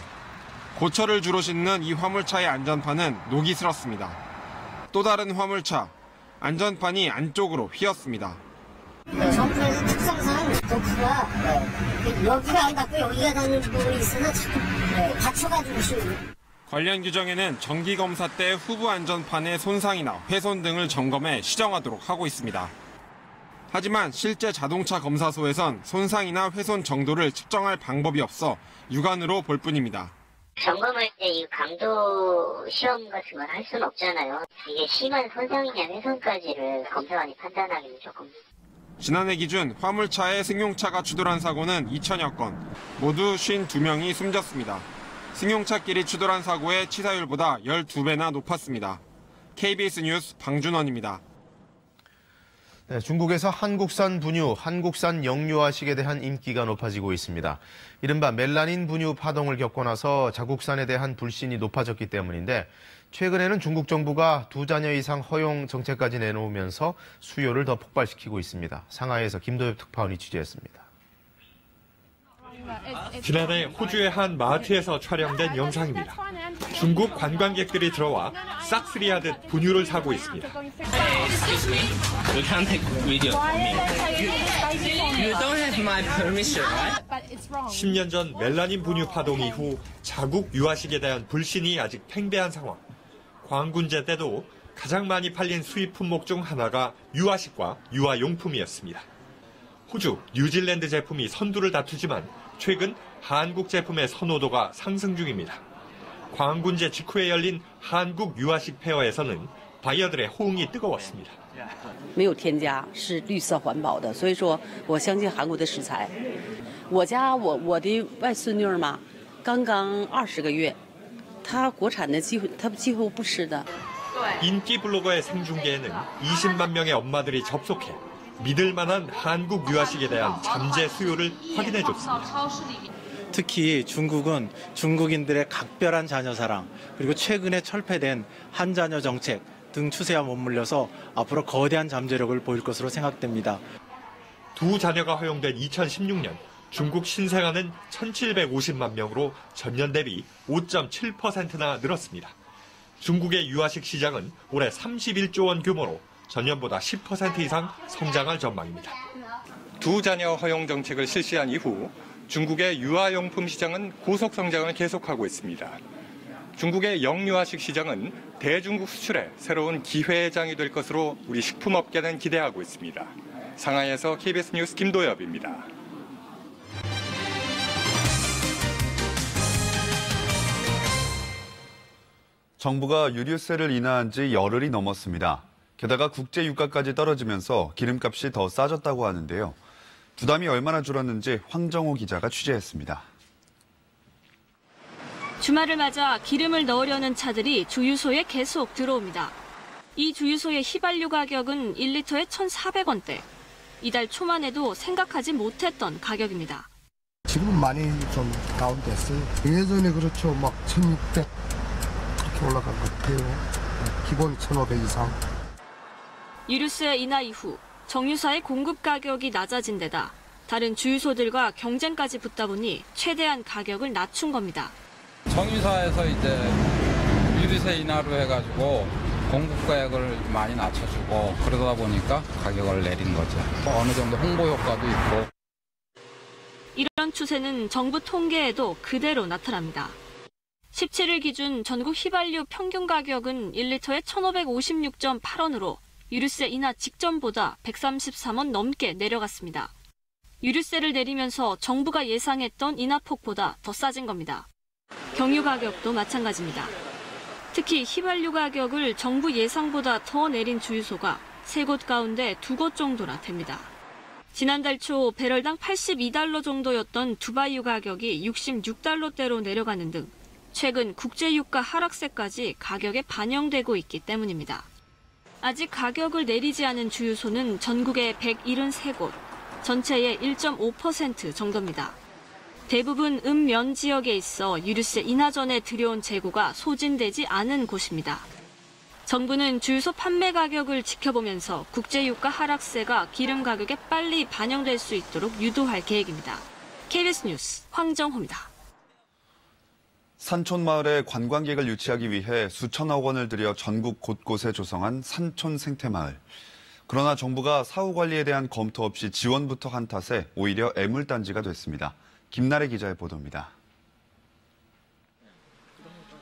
고철을 주로 싣는 이 화물차의 안전판은 녹이 슬었습니다. 또 다른 화물차, 안전판이 안쪽으로 휘었습니다. 정부에서 특성상 도크가 여기가 안 닿고 여기가 닿는 부분이 있어서 자꾸 받쳐가지고 씌우는. 관련 규정에는 정기검사 때 후부 안전판의 손상이나 훼손 등을 점검해 시정하도록 하고 있습니다. 하지만 실제 자동차 검사소에선 손상이나 훼손 정도를 측정할 방법이 없어 육안으로 볼 뿐입니다. 점검할 때 이 강도 시험 같은 건 할 수는 없잖아요. 이게 심한 손상이냐 훼손까지를 검사관이 판단하기는 조금. 지난해 기준 화물차에 승용차가 추돌한 사고는 2천여 건, 모두 52명이 숨졌습니다. 승용차끼리 추돌한 사고의 치사율보다 12배나 높았습니다. KBS 뉴스 방준원입니다. 네, 중국에서 한국산 분유, 한국산 영유아식에 대한 인기가 높아지고 있습니다. 이른바 멜라닌 분유 파동을 겪고 나서 자국산에 대한 불신이 높아졌기 때문인데 최근에는 중국 정부가 2자녀 이상 허용 정책까지 내놓으면서 수요를 더 폭발시키고 있습니다. 상하이에서 김도엽 특파원이 취재했습니다. 지난해 호주의 한 마트에서 촬영된 영상입니다. 중국 관광객들이 들어와 싹쓸이하듯 분유를 사고 있습니다. 10년 전 멜라닌 분유 파동 이후 자국 유아식에 대한 불신이 아직 팽배한 상황. 광군제 때도 가장 많이 팔린 수입 품목 중 하나가 유아식과 유아용품이었습니다. 호주, 뉴질랜드 제품이 선두를 다투지만 최근 한국 제품의 선호도가 상승 중입니다. 광군제 직후에 열린 한국 유아식 페어에서는 바이어들의 호응이 뜨거웠습니다. 没有添加，是绿色环保的，所以说我相信韩国的食材。我的外孙女嘛，刚刚20个月，她国产的她几乎不吃的。 인기 블로거의 생중계에는 20만 명의 엄마들이 접속해 믿을 만한 한국 유아식에 대한 잠재 수요를 확인해줬습니다. 특히 중국은 중국인들의 각별한 자녀 사랑, 그리고 최근에 철폐된 한 자녀 정책 등 추세와 맞물려서 앞으로 거대한 잠재력을 보일 것으로 생각됩니다. 2자녀가 허용된 2016년 중국 신생아는 1,750만 명으로 전년 대비 5.7%나 늘었습니다. 중국의 유아식 시장은 올해 31조 원 규모로 전년보다 10% 이상 성장할 전망입니다. 2자녀 허용 정책을 실시한 이후 중국의 유아용품 시장은 고속 성장을 계속하고 있습니다. 중국의 영유아식 시장은 대중국 수출의 새로운 기회의 장이 될 것으로 우리 식품업계는 기대하고 있습니다. 상하이에서 KBS 뉴스 김도엽입니다. 정부가 유류세를 인하한 지 열흘이 넘었습니다. 게다가 국제 유가까지 떨어지면서 기름값이 더 싸졌다고 하는데요. 부담이 얼마나 줄었는지 황정호 기자가 취재했습니다. 주말을 맞아 기름을 넣으려는 차들이 주유소에 계속 들어옵니다. 이 주유소의 휘발유 가격은 1리터에 1,400원대. 이달 초만 해도 생각하지 못했던 가격입니다. 지금은 많이 좀 다운됐어요. 예전에 그렇죠. 막 1,600 그렇게 올라간 것 같아요. 기본 1,500 이상. 유류세 인하 이후 정유사의 공급 가격이 낮아진 데다 다른 주유소들과 경쟁까지 붙다 보니 최대한 가격을 낮춘 겁니다. 정유사에서 이제 유류세 인하로 해가지고 공급가격을 많이 낮춰주고 그러다 보니까 가격을 내린 거죠. 어느 정도 홍보 효과도 있고. 이런 추세는 정부 통계에도 그대로 나타납니다. 17일 기준 전국 휘발유 평균 가격은 1리터에 1,556.8원으로 유류세 인하 직전보다 133원 넘게 내려갔습니다. 유류세를 내리면서 정부가 예상했던 인하폭보다 더 싸진 겁니다. 경유 가격도 마찬가지입니다. 특히 휘발유 가격을 정부 예상보다 더 내린 주유소가 3곳 가운데 2곳 정도나 됩니다. 지난달 초 배럴당 82달러 정도였던 두바이유 가격이 66달러대로 내려가는 등 최근 국제유가 하락세까지 가격에 반영되고 있기 때문입니다. 아직 가격을 내리지 않은 주유소는 전국에 173곳, 전체의 1.5% 정도입니다. 대부분 면 지역에 있어 유류세 인하 전에 들여온 재고가 소진되지 않은 곳입니다. 정부는 주유소 판매 가격을 지켜보면서 국제유가 하락세가 기름 가격에 빨리 반영될 수 있도록 유도할 계획입니다. KBS 뉴스 황정호입니다. 산촌마을에 관광객을 유치하기 위해 수천억 원을 들여 전국 곳곳에 조성한 산촌 생태마을. 그러나 정부가 사후 관리에 대한 검토 없이 지원부터 한 탓에 오히려 애물단지가 됐습니다. 김나래 기자의 보도입니다.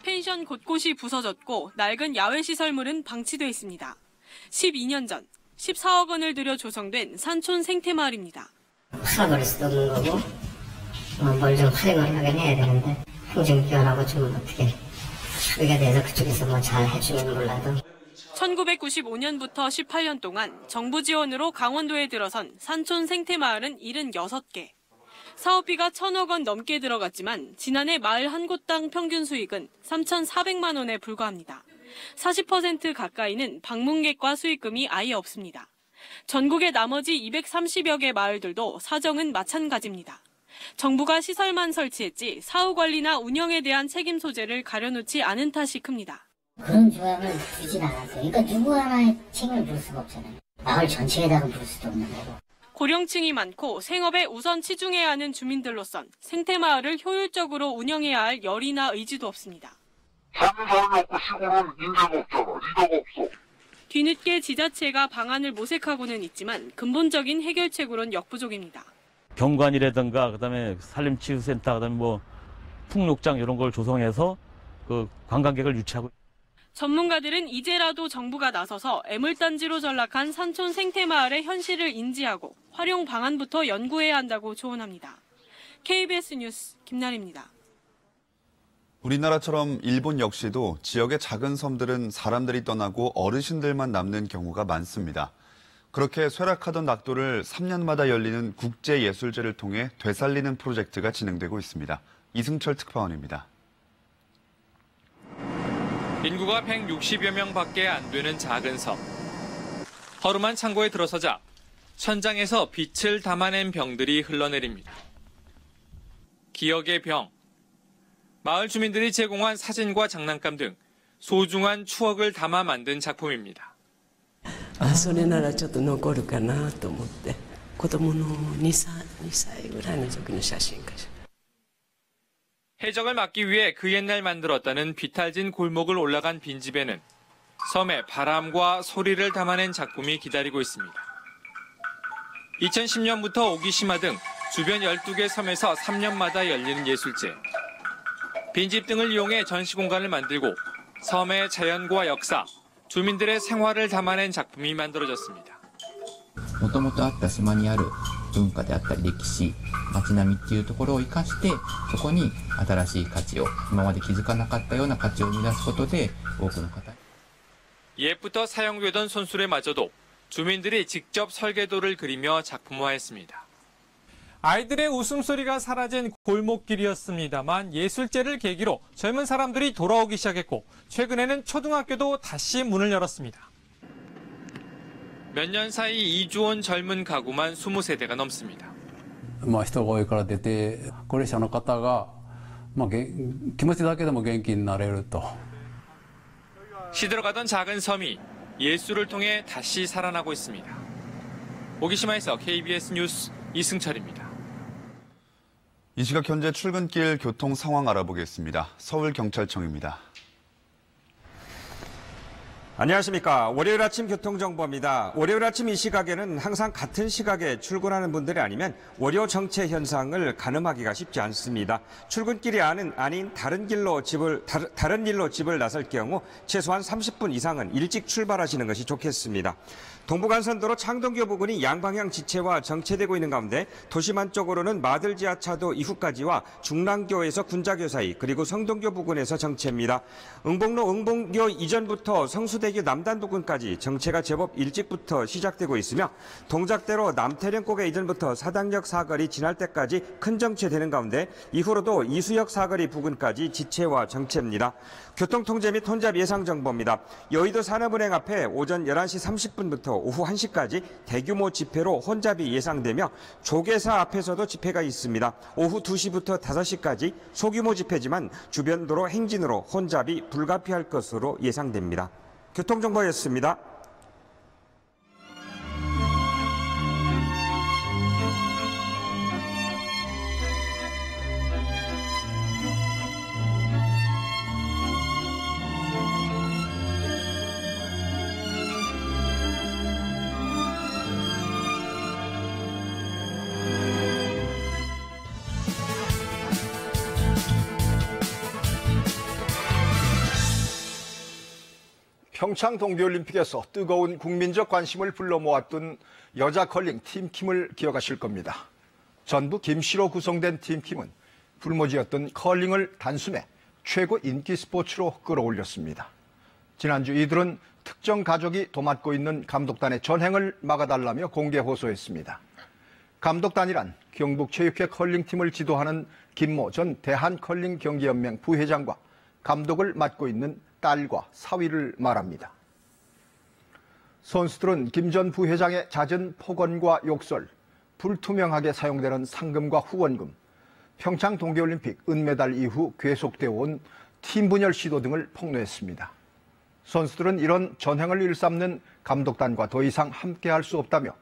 펜션 곳곳이 부서졌고 낡은 야외 시설물은 방치돼 있습니다. 12년 전 14억 원을 들여 조성된 산촌 생태마을입니다. 살아버릴 수도 없는 거고 뭘 좀 활용을 하긴 해야 되는데 행정기관하고 좀 어떻게 합의가 돼서 그쪽에서 뭐 잘 해주면 몰라도 1995년부터 18년 동안 정부 지원으로 강원도에 들어선 산촌 생태마을은 76개. 사업비가 1,000억 원 넘게 들어갔지만 지난해 마을 한 곳당 평균 수익은 3,400만 원에 불과합니다. 40% 가까이는 방문객과 수익금이 아예 없습니다. 전국의 나머지 230여 개 마을들도 사정은 마찬가지입니다. 정부가 시설만 설치했지 사후 관리나 운영에 대한 책임 소재를 가려놓지 않은 탓이 큽니다. 그런 조항을 주진 않았어요. 그러니까 누구 하나의 책임을 물 수가 없잖아요. 마을 전체에다가 물 수도 없는 거고. 고령층이 많고 생업에 우선 치중해야 하는 주민들로선 생태마을을 효율적으로 운영해야 할 열의나 의지도 없습니다. 사는 사람이 없고 시골은 인재가 없잖아. 리더가 없어. 뒤늦게 지자체가 방안을 모색하고는 있지만 근본적인 해결책으론 역부족입니다. 경관이라든가 그다음에 산림치유센터 그다음에 뭐 풍록장 이런 걸 조성해서 그 관광객을 유치하고. 전문가들은 이제라도 정부가 나서서 애물단지로 전락한 산촌 생태마을의 현실을 인지하고 활용 방안부터 연구해야 한다고 조언합니다. KBS 뉴스 김나래입니다. 우리나라처럼 일본 역시도 지역의 작은 섬들은 사람들이 떠나고 어르신들만 남는 경우가 많습니다. 그렇게 쇠락하던 낙도를 3년마다 열리는 국제예술제를 통해 되살리는 프로젝트가 진행되고 있습니다. 이승철 특파원입니다. 인구가 160여 명밖에 안 되는 작은 섬. 허름한 창고에 들어서자 천장에서 빛을 담아낸 병들이 흘러내립니다. 기억의 병. 마을 주민들이 제공한 사진과 장난감 등 소중한 추억을 담아 만든 작품입니다. それならちょっと残るかなと思って子供の2歳ぐらいの時の写真かしら。 해적을 막기 위해 그 옛날 만들었다는 비탈진 골목을 올라간 빈집에는 섬의 바람과 소리를 담아낸 작품이 기다리고 있습니다. 2010년부터 오기시마 등 주변 12개 섬에서 3년마다 열리는 예술제. 빈집 등을 이용해 전시 공간을 만들고 섬의 자연과 역사, 주민들의 생활을 담아낸 작품이 만들어졌습니다. もともとあった島にある文化であったり歴史、街並みっていうところを生かして、そこに新しい価値を、今まで気づかなかったような価値を生み出すことで、多くの方。 옛부터 사용되던 손수레마저도 주민들이 직접 설계도를 그리며 작품화했습니다. 아이들의 웃음소리가 사라진 골목길이었습니다만 예술제를 계기로 젊은 사람들이 돌아오기 시작했고 최근에는 초등학교도 다시 문을 열었습니다. 몇 년 사이 이주온 젊은 가구만 20세대가 넘습니다. 人が多いから出て高齢者の方が気持ちだけでも元気になれると. 시들어가던 작은 섬이 예술을 통해 다시 살아나고 있습니다. 오기시마에서 KBS 뉴스 이승철입니다. 이 시각 현재 출근길 교통 상황 알아보겠습니다. 서울경찰청입니다. 안녕하십니까. 월요일 아침 교통정보입니다. 월요일 아침 이 시각에는 항상 같은 시각에 출근하는 분들이 아니면 월요 정체 현상을 가늠하기가 쉽지 않습니다. 출근길이 아닌 다른 일로 집을 나설 경우 최소한 30분 이상은 일찍 출발하시는 것이 좋겠습니다. 동부간선도로 창동교 부근이 양방향 지체와 정체되고 있는 가운데 도심 안쪽으로는 마들 지하차도 이후까지와 중랑교에서 군자교 사이 그리고 성동교 부근에서 정체입니다. 응봉로 응봉교 이전부터 성수대교 남단 부근까지 정체가 제법 일찍부터 시작되고 있으며 동작대로 남태령고개 이전부터 사당역 사거리 지날 때까지 큰 정체되는 가운데 이후로도 이수역 사거리 부근까지 지체와 정체입니다. 교통통제 및 혼잡 예상 정보입니다. 여의도 산업은행 앞에 오전 11시 30분부터 오후 1시까지 대규모 집회로 혼잡이 예상되며 조계사 앞에서도 집회가 있습니다. 오후 2시부터 5시까지 소규모 집회지만 주변 도로 행진으로 혼잡이 불가피할 것으로 예상됩니다. 교통정보였습니다. 평창 동계올림픽에서 뜨거운 국민적 관심을 불러 모았던 여자 컬링 팀킴을 기억하실 겁니다. 전부 김씨로 구성된 팀킴은 불모지였던 컬링을 단숨에 최고 인기 스포츠로 끌어올렸습니다. 지난주 이들은 특정 가족이 도맡고 있는 감독단의 전행을 막아달라며 공개 호소했습니다. 감독단이란 경북체육회 컬링팀을 지도하는 김모 전 대한컬링경기연맹 부회장과 감독을 맡고 있는 딸과 사위를 말합니다. 선수들은 김 전 부회장의 잦은 폭언과 욕설, 불투명하게 사용되는 상금과 후원금, 평창 동계올림픽 은메달 이후 계속되어 온 팀 분열 시도 등을 폭로했습니다. 선수들은 이런 전행을 일삼는 감독단과 더 이상 함께할 수 없다며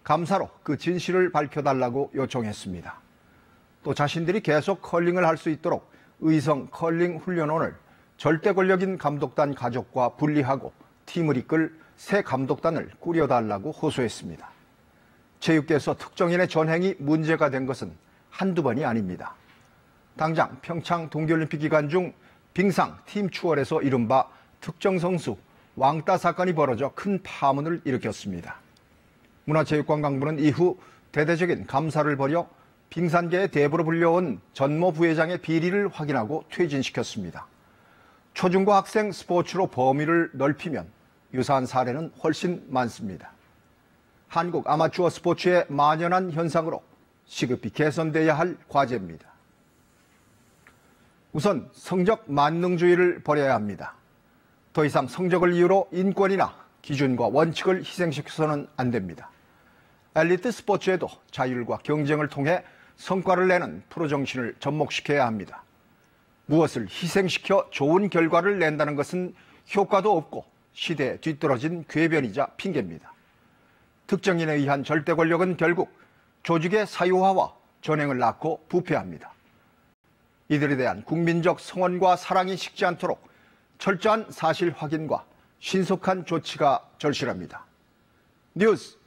감사로 그 진실을 밝혀달라고 요청했습니다. 또 자신들이 계속 컬링을 할 수 있도록 의성 컬링 훈련원을 절대 권력인 감독단 가족과 분리하고 팀을 이끌 새 감독단을 꾸려달라고 호소했습니다. 체육계에서 특정인의 전행이 문제가 된 것은 한두 번이 아닙니다. 당장 평창 동계올림픽 기간 중 빙상 팀 추월에서 이른바 특정 선수 왕따 사건이 벌어져 큰 파문을 일으켰습니다. 문화체육관광부는 이후 대대적인 감사를 벌여 빙산계의 대부로 불려온 전모 부회장의 비리를 확인하고 퇴진시켰습니다. 초중고 학생 스포츠로 범위를 넓히면 유사한 사례는 훨씬 많습니다. 한국 아마추어 스포츠의 만연한 현상으로 시급히 개선돼야 할 과제입니다. 우선 성적 만능주의를 버려야 합니다. 더 이상 성적을 이유로 인권이나 기준과 원칙을 희생시켜서는 안 됩니다. 엘리트 스포츠에도 자율과 경쟁을 통해 성과를 내는 프로 정신을 접목시켜야 합니다. 무엇을 희생시켜 좋은 결과를 낸다는 것은 효과도 없고 시대에 뒤떨어진 궤변이자 핑계입니다. 특정인에 의한 절대 권력은 결국 조직의 사유화와 전행을 낳고 부패합니다. 이들에 대한 국민적 성원과 사랑이 식지 않도록 철저한 사실 확인과 신속한 조치가 절실합니다. 뉴스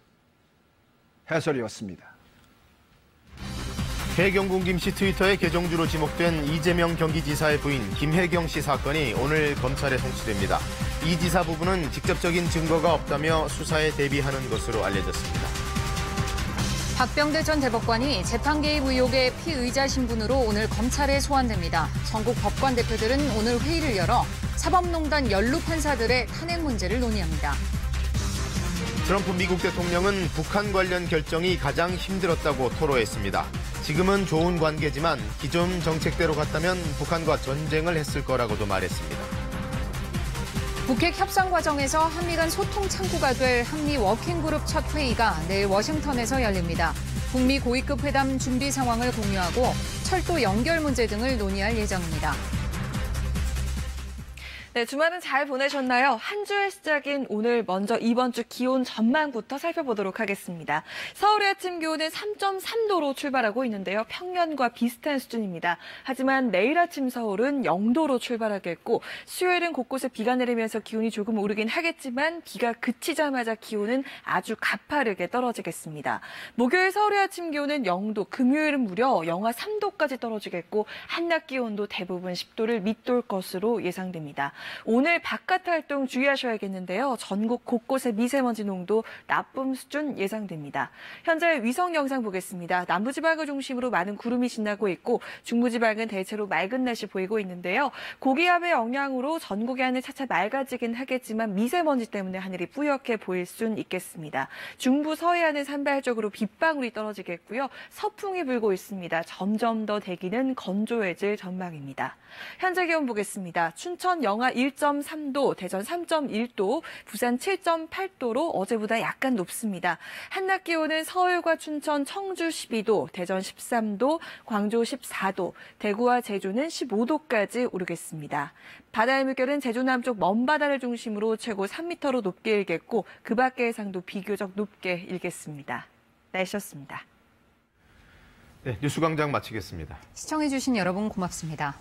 해설이었습니다. 해경군 김씨 트위터에 계정주로 지목된 이재명 경기지사의 부인 김혜경 씨 사건이 오늘 검찰에 송치됩니다. 이 지사 부부는 직접적인 증거가 없다며 수사에 대비하는 것으로 알려졌습니다. 박병대 전 대법관이 재판 개입 의혹의 피의자 신분으로 오늘 검찰에 소환됩니다. 전국 법관 대표들은 오늘 회의를 열어 사법농단 연루 판사들의 탄핵 문제를 논의합니다. 트럼프 미국 대통령은 북한 관련 결정이 가장 힘들었다고 토로했습니다. 지금은 좋은 관계지만 기존 정책대로 갔다면 북한과 전쟁을 했을 거라고도 말했습니다. 북핵 협상 과정에서 한미 간 소통 창구가 될 한미 워킹그룹 첫 회의가 내일 워싱턴에서 열립니다. 북미 고위급 회담 준비 상황을 공유하고 철도 연결 문제 등을 논의할 예정입니다. 네, 주말은 잘 보내셨나요? 한 주의 시작인 오늘 먼저 이번 주 기온 전망부터 살펴보도록 하겠습니다. 서울의 아침 기온은 3.3도로 출발하고 있는데요. 평년과 비슷한 수준입니다. 하지만 내일 아침 서울은 0도로 출발하겠고 수요일은 곳곳에 비가 내리면서 기온이 조금 오르긴 하겠지만 비가 그치자마자 기온은 아주 가파르게 떨어지겠습니다. 목요일 서울의 아침 기온은 0도, 금요일은 무려 영하 3도까지 떨어지겠고 한낮 기온도 대부분 10도를 밑돌 것으로 예상됩니다. 오늘 바깥 활동 주의하셔야겠는데요. 전국 곳곳에 미세먼지 농도 나쁨 수준 예상됩니다. 현재 위성 영상 보겠습니다. 남부지방을 중심으로 많은 구름이 지나고 있고 중부지방은 대체로 맑은 날씨 보이고 있는데요. 고기압의 영향으로 전국의 하늘 차차 맑아지긴 하겠지만 미세먼지 때문에 하늘이 뿌옇게 보일 순 있겠습니다. 중부 서해안은 산발적으로 빗방울이 떨어지겠고요. 서풍이 불고 있습니다. 점점 더 대기는 건조해질 전망입니다. 현재 기온 보겠습니다. 춘천 영하 1.3도, 대전 3.1도, 부산 7.8도로 어제보다 약간 높습니다. 한낮 기온은 서울과 춘천, 청주 12도, 대전 13도, 광주 14도, 대구와 제주는 15도까지 오르겠습니다. 바다의 물결은 제주 남쪽 먼바다를 중심으로 최고 3m로 높게 일겠고 그 밖의 해상도 비교적 높게 일겠습니다. 날씨였습니다. 네, 뉴스광장 마치겠습니다. 시청해주신 여러분 고맙습니다.